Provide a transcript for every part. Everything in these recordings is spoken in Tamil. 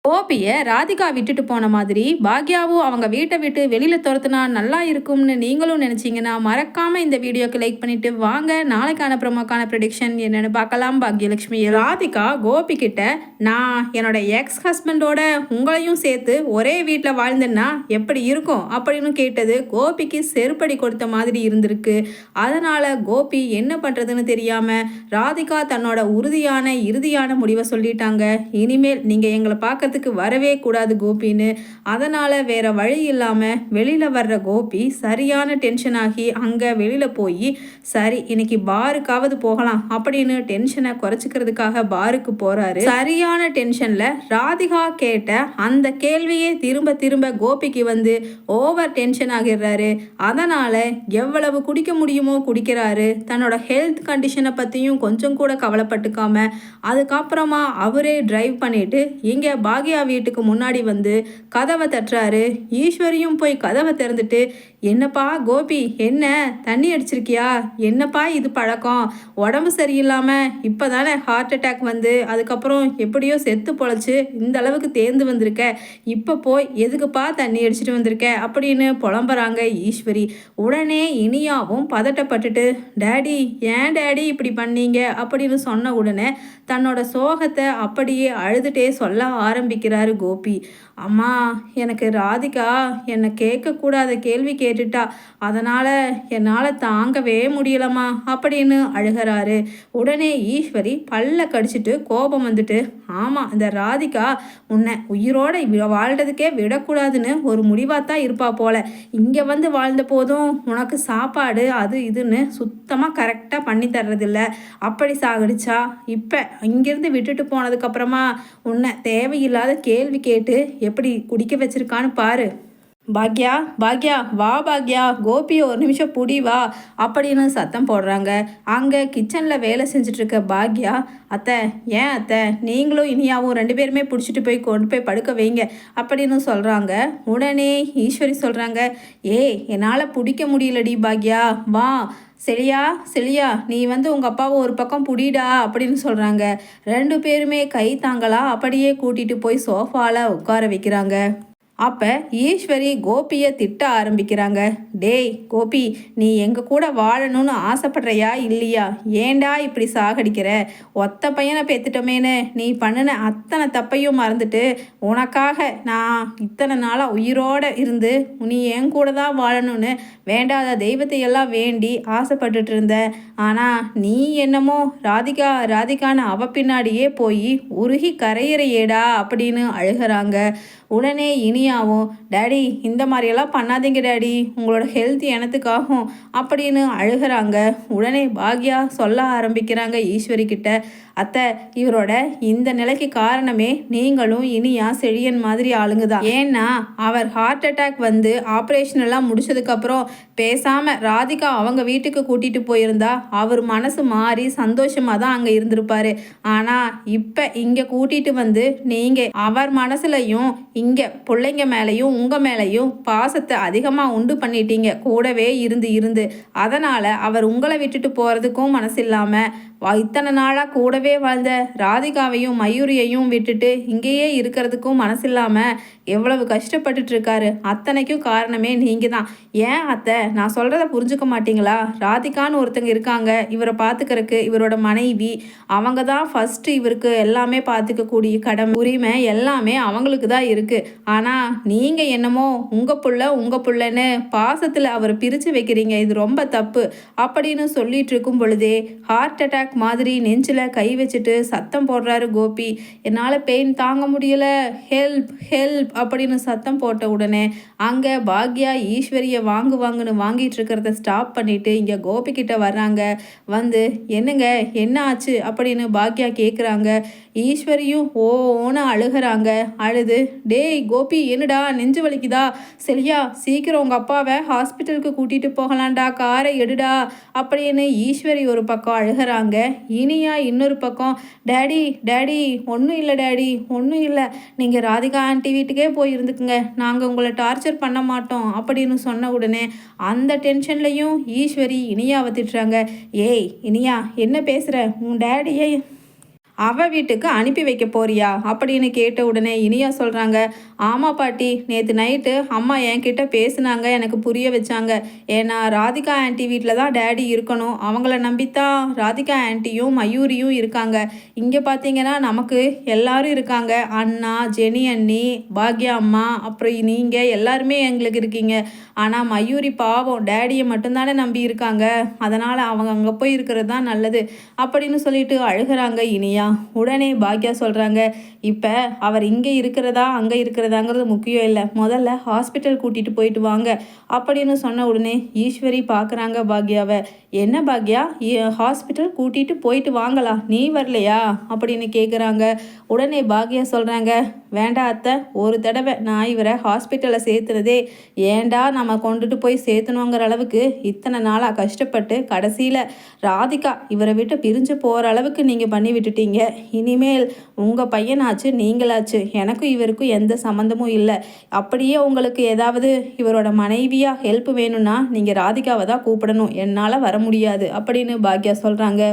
கோபியை ராதிகா விட்டுட்டு போன மாதிரி பாக்யாவும் அவங்க வீட்டை விட்டு வெளியில் துரத்துனா நல்லா இருக்கும்னு நீங்களும் நினச்சிங்கன்னா மறக்காமல் இந்த வீடியோக்கு லைக் பண்ணிவிட்டு வாங்க நாளைக்கான ப்ரோமோக்கான ப்ரெடிக்ஷன் என்னென்னு பார்க்கலாம். பாக்யலட்சுமி ராதிகா கோபி கிட்ட, நான் என்னோட எக்ஸ் ஹஸ்பண்டோட உங்களையும் சேர்த்து ஒரே வீட்டில் வாழ்ந்தேன்னா எப்படி இருக்கும் அப்படின்னு கேட்டது கோபிக்கு செருப்படி கொடுத்த மாதிரி இருந்திருக்கு. அதனால் கோபி என்ன பண்ணுறதுன்னு தெரியாமல் ராதிகா தன்னோட இறுதியான முடிவை சொல்லிட்டாங்க. இனிமேல் நீங்கள் எங்களை பார்க்க வரவே கூடாது கோபின்னு. அதனால வேற வழி இல்லாம வெளியில வர்ற கோபி சரியான டென்ஷன் ஆகி அங்க வெளியில போய் சரி இன்னைக்கு பாருக்காவது போகலாம் அப்படின்னு டென்ஷனை குறைச்சிக்கிறதுக்காக பாருக்கு போறாரு. சரியான டென்ஷன்ல ராதிகா கேட்ட அந்த கேள்வியே திரும்ப திரும்ப கோபிக்கு வந்து ஓவர் டென்ஷன் ஆகிடுறாரு. அதனால எவ்வளவு குடிக்க முடியுமோ குடிக்கிறாரு. தன்னோட ஹெல்த் கண்டிஷனை பத்தியும் கொஞ்சம் கூட கவலைப்பட்டுக்காம அதுக்கப்புறமா அவரே டிரைவ் பண்ணிட்டு இங்க பாக்யா வீட்டுக்கு முன்னாடி வந்து கதவை தட்டுறாரு. ஈஸ்வரியும் போய் கதவை திறந்துட்டு, என்னப்பா கோபி, என்ன தண்ணி அடிச்சிருக்கியா, என்னப்பா இது பழக்கம், உடம்பு சரியில்லாமல் இப்போ தானே ஹார்ட் அட்டாக் வந்து அதுக்கப்புறம் எப்படியோ செத்து பொழைச்சி இந்த அளவுக்கு தேர்ந்து வந்திருக்க, இப்போ போய் எதுக்குப்பா தண்ணி அடிச்சிட்டு வந்திருக்க அப்படின்னு புலம்புறாங்க ஈஸ்வரி. உடனே இனியாவும் பதட்டப்பட்டுட்டு, டேடி ஏன் டேடி இப்படி பண்ணீங்க அப்படின்னு சொன்ன உடனே தன்னோட சோகத்தை அப்படியே அழுதுகிட்டே சொல்ல ஆரம்பிக்கிறாரு கோபி. அம்மா, எனக்கு ராதிகா என்னை கேட்கக்கூடாத கேள்வி கேட்டுட்டா, அதனால் என்னால் தாங்கவே முடியலம்மா அப்படின்னு அழுகிறாரு. உடனே ஈஸ்வரி பல்ல கடிச்சிட்டு கோபம் வந்துட்டு, ஆமாம் இந்த ராதிகா உன்னை உயிரோட வாழ்றதுக்கே விடக்கூடாதுன்னு ஒரு முடிவாக தான் இருப்பா போல. இங்கே வந்து வாழ்ந்த போதும் உனக்கு சாப்பாடு அது இதுன்னு சுத்தமாக கரெக்டாக பண்ணி தர்றதில்ல. அப்படி சாகடிச்சா இப்போ இங்கேருந்து விட்டுட்டு போனதுக்கப்புறமா உன்னை தேவையில்லாத கேள்வி கேட்டு எப்படி குடிக்க வச்சிருக்கான்னு பாரு. பாக்யா பாக்யா வா பாக்யா, கோபியை ஒரு நிமிஷம் புடி வா அப்படின்னு சத்தம் போடுறாங்க. அங்கே கிச்சனில் வேலை செஞ்சிட்ருக்க பாக்யா, அத்தை ஏன் அத்தை நீங்களும் இனியாவும் 2 பேருமே பிடிச்சிட்டு போய் கொண்டு போய் படுக்க வைங்க அப்படின்னு சொல்கிறாங்க. உடனே ஈஸ்வரி சொல்கிறாங்க, ஏய் என்னால் பிடிக்க முடியலடி பாக்யா, வா செலியா நீ வந்து உங்கள் அப்பாவை ஒரு பக்கம் புடிடா அப்படின்னு சொல்கிறாங்க. 2 பேருமே கை தாங்களா அப்படியே கூட்டிகிட்டு போய் சோஃபாவில் உட்கார வைக்கிறாங்க. அப்போ ஈஸ்வரி கோபியை திட்ட ஆரம்பிக்கிறாங்க. டேய் கோபி, நீ எங்கள் கூட வாழணும்னு ஆசைப்படுறியா இல்லையா, ஏண்டா இப்படி சாகடிக்கிற, ஒத்த பையனை பெற்றுட்டோமேனு நீ பண்ணின அத்தனை தப்பையும் மறந்துட்டு உனக்காக நான் இத்தனை நாளாக உயிரோடு இருந்து நீ என் கூட தான் வாழணும்னு வேண்டாத தெய்வத்தையெல்லாம் வேண்டி ஆசைப்பட்டுட்டு இருந்த. ஆனால் நீ என்னமோ ராதிகான்னு அவ பின்னாடியே போய் உருகி கரையிறையேடா அப்படின்னு அழுகிறாங்க. உடனே இனியாவும், டேடி இந்த மாதிரியெல்லாம் பண்ணாதீங்க டேடி, உங்களோட ஹெல்த் எனத்துக்காகும் அப்படின்னு அழுகிறாங்க. உடனே பாக்யா சொல்ல ஆரம்பிக்கிறாங்க ஈஸ்வரி கிட்ட, அத்தை இவரோட இந்த நிலைக்கு காரணமே நீங்களும் இனியா செழியன் மாதிரி ஆளுங்க தான். ஏன்னா அவர் ஹார்ட் அட்டாக் வந்து ஆப்ரேஷன் எல்லாம் முடிச்சதுக்கப்புறம் பேசாமல் ராதிகா அவங்க வீட்டுக்கு கூட்டிகிட்டு போயிருந்தா அவர் மனசு மாறி சந்தோஷமாக தான் அங்கே இருந்திருப்பாரு. ஆனால் இப்போ இங்கே கூட்டிகிட்டு வந்து நீங்கள் அவர் மனசுலையும் இங்கே பிள்ளைங்க மேலேயும் உங்கள் மேலேயும் பாசத்தை அதிகமாக உண்டு பண்ணிட்டீங்க கூடவே இருந்து. அதனால் அவர் உங்களை விட்டுட்டு போகிறதுக்கும் மனசு இல்லாமல் இத்தனை நாளாக கூடவே வாழ்ந்த ராதிகாவையும் மயூரியையும் விட்டுட்டு இங்கேயே இருக்கிறதுக்கும் மனசில்லாமல் எவ்வளவு கஷ்டப்பட்டுட்டு இருக்காரு. அத்தனைக்கும் காரணமே நீங்கள் தான். ஏன் அத்தை நான் சொல்கிறத புரிஞ்சுக்க மாட்டீங்களா? ராதிகான்னு ஒருத்தங்க இருக்காங்க இவரை பார்த்துக்கிறதுக்கு, இவரோட மனைவி, அவங்க தான் ஃபஸ்ட்டு இவருக்கு எல்லாமே பார்த்துக்கக்கூடிய கடமை உரிமை எல்லாமே அவங்களுக்கு தான் இருக்குது. ஆனால் நீங்கள் என்னமோ உங்கள் புள்ளன்னு பாசத்தில் அவரை பிரித்து வைக்கிறீங்க, இது ரொம்ப தப்பு அப்படின்னு சொல்லிட்டு இருக்கும் பொழுதே ஹார்ட் அட்டாக் மாதிரி நெஞ்சில் கை வச்சுட்டு சத்தம் போடுறாரு கோபி. என்னால் பெயின் தாங்க முடியல, ஹெல்ப் அப்படின்னு சத்தம் போட்ட உடனே அங்கே பாக்யா ஈஸ்வரியை வாங்குன்னு வாங்கிட்டு இருக்கிறத ஸ்டாப் பண்ணிட்டு இங்கே கோபி கிட்ட வர்றாங்க. வந்து என்னங்க என்ன ஆச்சு அப்படின்னு பாக்யா கேட்குறாங்க. ஈஸ்வரியும் ஓன்னு அழுகிறாங்க. அழுது, டேய் கோபி என்னடா நெஞ்சு வலிக்குதா, சரியா சீக்கிரம் உங்கள் அப்பாவை ஹாஸ்பிட்டலுக்கு கூட்டிகிட்டு போகலாண்டா, காரை எடுடா அப்படின்னு ஈஸ்வரி ஒரு பக்கம் அழுகிறாங்க. இனியா இன்னொரு பக்கம், டேடி ஒன்றும் இல்லை டேடி, ஒன்றும் இல்லை, நீங்கள் ராதிகா ஆண்டி வீட்டுக்கே போய் இருந்துக்குங்க, நாங்கள் உங்களை டார்ச்சர் பண்ண மாட்டோம் அப்படின்னு சொன்ன உடனே அந்த டென்ஷன்லையும் ஈஸ்வரி இனியாவை திட்டுறாங்க. ஏய் இனியா என்ன பேசுகிற, உன் டேடியை அவ வீட்டுக்கு அனுப்பி வைக்க போறியா அப்படின்னு கேட்ட உடனே இனியா சொல்கிறாங்க, ஆமாம் பாட்டி, நேற்று நைட்டு அம்மா என்கிட்ட பேசுனாங்க, எனக்கு புரிய வச்சாங்க. ஏன்னா ராதிகா ஆண்டி வீட்டில் தான் டேடி இருக்கணும், அவங்கள நம்பித்தான் ராதிகா ஆண்டியும் மயூரியும் இருக்காங்க. இங்கே பார்த்தீங்கன்னா நமக்கு எல்லாரும் இருக்காங்க, அண்ணா, ஜெனி அண்ணி, பாக்யா அம்மா, அப்புறம் நீங்கள் எல்லாருமே எங்களுக்கு இருக்கீங்க. ஆனால் மயூரி பாவம் டேடியை மட்டும்தானே நம்பி இருக்காங்க, அதனால் அவங்க அங்கே போய் இருக்கிறது தான் நல்லது அப்படின்னு சொல்லிட்டு அழுகிறாங்க இனியா. உடனே பாக்யா சொல்கிறாங்க, இப்போ அவர் இங்கே இருக்கிறதா அங்கே இருக்கிறதாங்கிறது முக்கியம் இல்லை, முதல்ல ஹாஸ்பிட்டல் கூட்டிகிட்டு போயிட்டு வாங்க அப்படின்னு சொன்ன உடனே ஈஸ்வரி பார்க்குறாங்க பாக்யாவை. என்ன பாக்யா, ஹாஸ்பிட்டல் கூட்டிகிட்டு போயிட்டு வாங்களா, நீ வரலையா அப்படின்னு கேட்குறாங்க. உடனே பாக்யா சொல்கிறாங்க, வேண்டாம் அத்தை, ஒரு தடவை நான் இவரை ஹாஸ்பிட்டலில் சேர்த்துனதே ஏண்டா நம்ம கொண்டுட்டு போய் சேர்த்தணுங்கிற அளவுக்கு இத்தனை நாளாக கஷ்டப்பட்டு கடைசியில் ராதிகா இவரை விட்டு பிரிஞ்சு போகிற அளவுக்கு நீங்கள் பண்ணி விட்டுட்டீங்க. இனிமேல் உங்கள் பையனாச்சு நீங்களாச்சு, எனக்கும் இவருக்கும் எந்த சம்மந்தமும் இல்லை. அப்படியே உங்களுக்கு ஏதாவது இவரோட மனைவியாக ஹெல்ப் வேணும்னா நீங்கள் ராதிகாவை தான் கூப்பிடணும், என்னால் வர முடியாது அப்படின்னு பாக்யா சொல்கிறாங்க.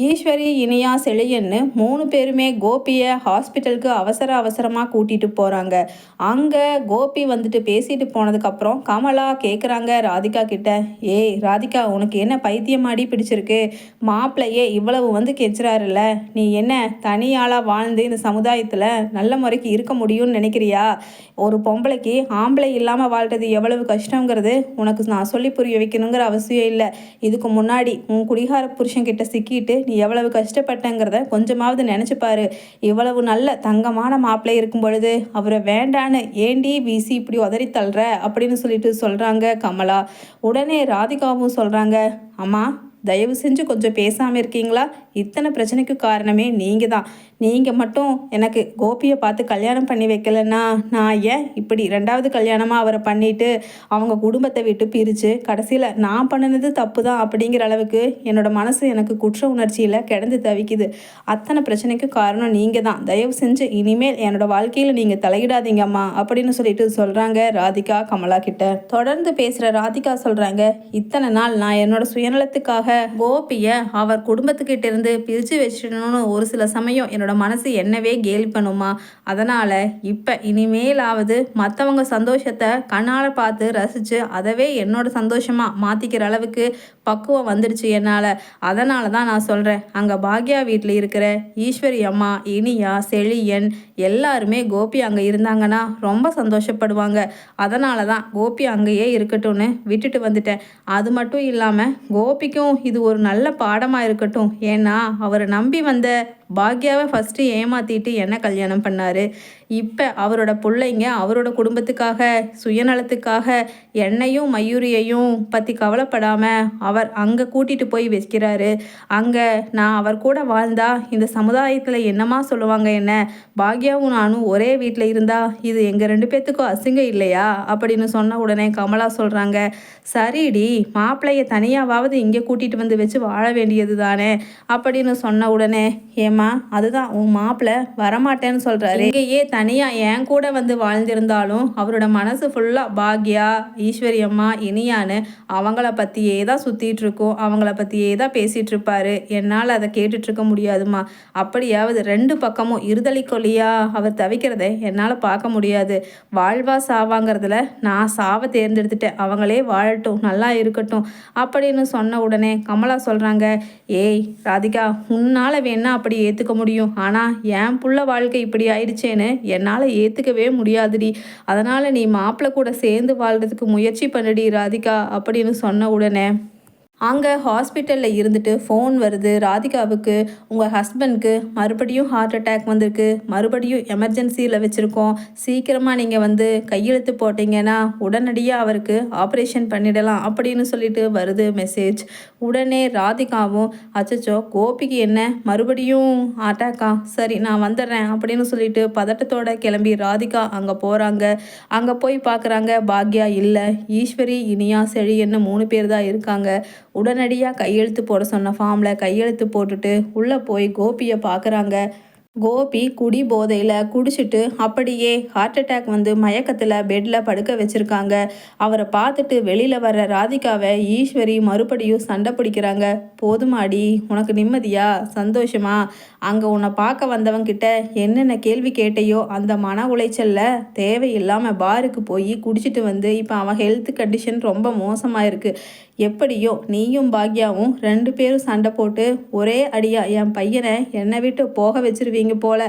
ஈஸ்வரி, இனியா, செழியன்னு 3 பேருமே கோபியை ஹாஸ்பிட்டலுக்கு அவசரமாக கூட்டிகிட்டு போகிறாங்க. அங்கே கோபி வந்துட்டு பேசிட்டு போனதுக்கப்புறம் கமலா கேட்குறாங்க ராதிகா கிட்ட, ஏய் ராதிகா, உனக்கு என்ன பைத்தியமாடி பிடிச்சிருக்கு, மாப்பிள்ளையே இவ்வளவு வந்து கெச்சுறாருல்ல, நீ என்ன தனியாளாக வாழ்ந்து இந்த சமுதாயத்தில் நல்ல முறைக்கு இருக்க முடியும்னு நினைக்கிறியா? ஒரு பொம்பளைக்கு ஆம்பளை இல்லாமல் வாழ்கிறது எவ்வளவு கஷ்டங்கிறது உனக்கு நான் சொல்லி புரிய வைக்கணுங்கிற அவசியம் இல்லை. இதுக்கு முன்னாடி உன் குடிகார புருஷன்கிட்ட சிக்கிட்டு நீ எவ்வளவு கஷ்டப்பட்டங்கிறத கொஞ்சமாவது நினச்சிப்பாரு. இவ்வளவு நல்ல தங்கமான மாப்பிள்ளை இருக்கும் பொழுது அவரை வேண்டான்னு ஏண்டி வீசி இப்படி உதறி தள்ளுற அப்படின்னு சொல்லிட்டு சொல்கிறாங்க கமலா. உடனே ராதிகாவும் சொல்கிறாங்க, அம்மா தயவு செஞ்சு கொஞ்சம் பேசாமல் இருக்கீங்களா? இத்தனை பிரச்சனைக்கு காரணமே நீங்கள் தான். நீங்கள் மட்டும் எனக்கு கோபியை பார்த்து கல்யாணம் பண்ணி வைக்கலன்னா நான் ஏன் இப்படி 2வது கல்யாணமாக அவரை பண்ணிவிட்டு அவங்க குடும்பத்தை விட்டு பிரித்து கடைசியில் நான் பண்ணினது தப்பு தான் அப்படிங்கிற அளவுக்கு என்னோடய மனசு எனக்கு குற்ற உணர்ச்சியில் கிடந்து தவிக்குது. அத்தனை பிரச்சனைக்கு காரணம் நீங்கள் தான். தயவு செஞ்சு இனிமேல் என்னோடய வாழ்க்கையில் நீங்கள் தலையிடாதீங்கம்மா அப்படின்னு சொல்லிட்டு சொல்கிறாங்க ராதிகா கமலா கிட்ட. தொடர்ந்து பேசுகிற ராதிகா சொல்கிறாங்க, இத்தனை நாள் நான் என்னோட சுயநலத்துக்காக கோபியை அவர் குடும்பத்துக்கிட்ட இருந்து பிரித்து வச்சிடணும்னு ஒரு சில சமயம் என்னோட மனசு என்னவே கேலி பண்ணுமா. அதனால் இப்போ இனிமேலாவது மற்றவங்க சந்தோஷத்தை கண்ணால் பார்த்து ரசித்து அதவே என்னோட சந்தோஷமாக மாற்றிக்கிற அளவுக்கு பக்குவம் வந்துடுச்சு என்னால். அதனால தான் நான் சொல்கிறேன், அங்கே பாக்யா வீட்டில் இருக்கிற ஈஸ்வரி அம்மா, இனியா, செழியன் எல்லாருமே கோபி அங்கே இருந்தாங்கன்னா ரொம்ப சந்தோஷப்படுவாங்க. அதனால தான் கோபி அங்கேயே இருக்கட்டும்னு விட்டுட்டு வந்துட்டேன். அது மட்டும் இல்லாமல் கோபிக்கும் இது ஒரு நல்ல பாடமாக இருக்கட்டும். ஏன்னா அவரை நம்பி வந்த பாக்யாவை ஃபஸ்ட்டு ஏமாற்றிட்டு என்ன கல்யாணம் பண்ணார். இப்போ அவரோட பிள்ளைங்க அவரோட குடும்பத்துக்காக சுயநலத்துக்காக என்னையும் மயூரியையும் பற்றி கவலைப்படாமல் அவர் அங்கே கூட்டிகிட்டு போய் வைக்கிறாரு. அங்கே நான் அவர் கூட வாழ்ந்தா இந்த சமுதாயத்தில் என்னமா சொல்லுவாங்க, என்ன பாக்யாவும் நானும் ஒரே வீட்டில் இருந்தால் இது எங்கள் 2 பேர்த்துக்கும் அசிங்கம் இல்லையா அப்படின்னு சொன்ன உடனே கமலா சொல்கிறாங்க, சரிடி, மாப்பிள்ளையை தனியாவது இங்கே கூட்டிகிட்டு வந்து வச்சு வாழ வேண்டியது தானே அப்படின்னு சொன்ன உடனே, ஏம்மா அதுதான் உன் மாப்பிள்ளை வரமாட்டேன்னு சொல்கிறாரு, இங்கேயே தனியாக என் கூட வந்து வாழ்ந்திருந்தாலும் அவரோட மனசு ஃபுல்லாக பாக்யா, ஈஸ்வரி அம்மா, இனியான்னு அவங்கள பற்றியே தான் சுற்றிட்டு இருக்கோம், அவங்கள பற்றியே தான் பேசிகிட்டு இருப்பார். என்னால் அதை கேட்டுட்ருக்க முடியாதுமா. அப்படியாவது 2 பக்கமும் இருதலை கொல்லியாக அவர் தவிக்கிறத என்னால் பார்க்க முடியாது. வாழ்வா சாவாங்கிறதுல நான் சாவை தேர்ந்தெடுத்துட்டேன், அவங்களே வாழட்டும், நல்லா இருக்கட்டும் அப்படின்னு சொன்ன உடனே கமலா சொல்கிறாங்க, ஏய் ராதிகா, உன்னால் வேணா அப்படி ஏற்றுக்க முடியும், ஆனால் என் புள்ள வாழ்க்கை இப்படி ஆயிடுச்சேன்னு என்னால் ஏற்றுக்கவே முடியாதுடி. அதனால் நீ மாப்பிள்ளை கூட சேர்ந்து வாழ்கிறதுக்கு முயற்சி பண்ணுடி ராதிகா அப்படின்னு சொன்ன உடனே அங்கே ஹாஸ்பிட்டலில் இருந்துட்டு ஃபோன் வருது ராதிகாவுக்கு, உங்கள் ஹஸ்பண்ட்க்கு மறுபடியும் ஹார்ட் அட்டாக் வந்திருக்கு, மறுபடியும் எமர்ஜென்சியில் வச்சுருக்கோம், சீக்கிரமாக நீங்கள் வந்து கையெழுத்து போட்டிங்கன்னா உடனடியாக அவருக்கு ஆப்ரேஷன் பண்ணிடலாம் அப்படின்னு சொல்லிட்டு வருது மெசேஜ். உடனே ராதிகாவும், அச்சச்சோ கோபிக்கு என்ன மறுபடியும் அட்டாக்கா, சரி நான் வந்துடுறேன் அப்படின்னு சொல்லிட்டு பதட்டத்தோடு கிளம்பி ராதிகா அங்கே போகிறாங்க. அங்கே போய் பார்க்குறாங்க, பாக்யா இல்லை, ஈஸ்வரி, இனியா, செழியன்னு 3 பேர் தான் இருக்காங்க. உடனடியாக கையெழுத்து போட சொன்ன ஃபார்மில் கையெழுத்து போட்டுட்டு உள்ளே போய் கோபியை பார்க்குறாங்க. கோபி குடி போதையில் குடிச்சிட்டு அப்படியே ஹார்ட் அட்டாக் வந்து மயக்கத்தில் பெட்டில் படுக்க வச்சுருக்காங்க. அவரை பார்த்துட்டு வெளியில் வர்ற ராதிகாவை ஈஸ்வரி மறுபடியும் சண்டை பிடிக்கிறாங்க. போதுமாடி, உனக்கு நிம்மதியா, சந்தோஷமா? அங்கே உன்னை பார்க்க வந்தவங்கிட்ட என்னென்ன கேள்வி கேட்டையோ அந்த மன உளைச்சலில் தேவையில்லாமல் பாருக்கு போய் குடிச்சிட்டு வந்து இப்போ அவன் ஹெல்த் கண்டிஷன் ரொம்ப மோசமாக இருக்குது. எப்படியோ நீயும் பாக்யாவும் 2 பேரும் சண்டை போட்டு ஒரே அடியா என் பையனை என்னை விட்டு போக வச்சிருவீங்க போல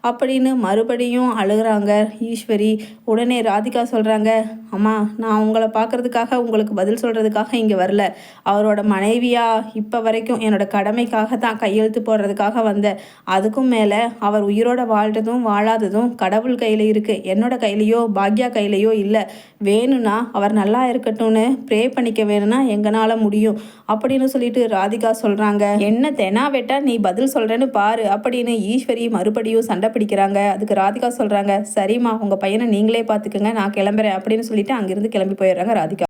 அப்படின்னு மறுபடியும் அழுகிறாங்க ஈஸ்வரி. உடனே ராதிகா சொல்கிறாங்க, அம்மா, நான் உங்களை பார்க்குறதுக்காக உங்களுக்கு பதில் சொல்கிறதுக்காக இங்கே வரல. அவரோட மனைவியா இப்போ வரைக்கும் என்னோட கடமைக்காக தான் கையெழுத்து போடுறதுக்காக வந்தேன். அதுக்கும் மேலே அவர் உயிரோட வாழ்றதும் வாழாததும் கடவுள் கையில் இருக்குது, என்னோட கையிலையோ பாக்யா கையிலையோ இல்லை. வேணும்னா அவர் நல்லா இருக்கட்டும்னு ப்ரே பண்ணிக்க வேணும்னா எங்களால் முடியும் அப்படின்னு சொல்லிட்டு ராதிகா சொல்கிறாங்க. என்ன தெனா வெட்டா நீ பதில் சொல்கிறேன்னு பாரு அப்படின்னு ஈஸ்வரி மறுபடியும் சண்டை பிடிக்கிறாங்க. அதுக்கு ராதிகா சொல்கிறாங்க, சரிம்மா, உங்கள் பையனை நீங்களே பார்த்துக்குங்க, நான் கிளம்புறேன் அப்படின்னு சொல்லிட்டு அங்கேருந்து கிளம்பி போயிடுறாங்க ராதிகா.